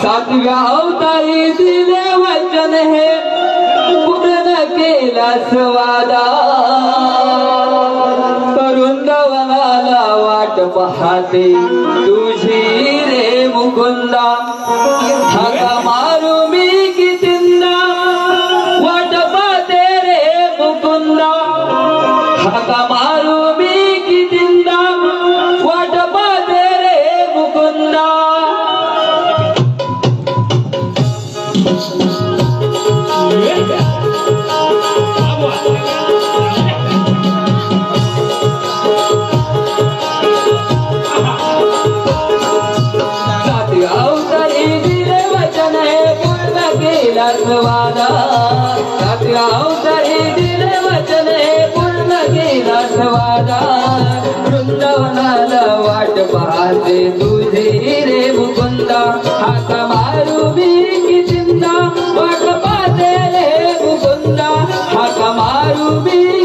सातव्या अवतारी दिले वचन हे पूर्ण केला स्वादा वृंदावनाला वाट पाहते तुझी रे मुकुंदा हाका मारू मी कितींदा वाट पाहते रे मुकुंदा हाका मारू मी कितींदा वाट पाहते रे मुकुंदा स्वादा सातव्या अवतारी दिले वचन पूर्ण केला स्वादा वृंदावनाला वाट पाहते तुझी रे मुकुंदा हाका मारू मी कितींदा वाट पाहते रे मुकुंदा हाका मारू मी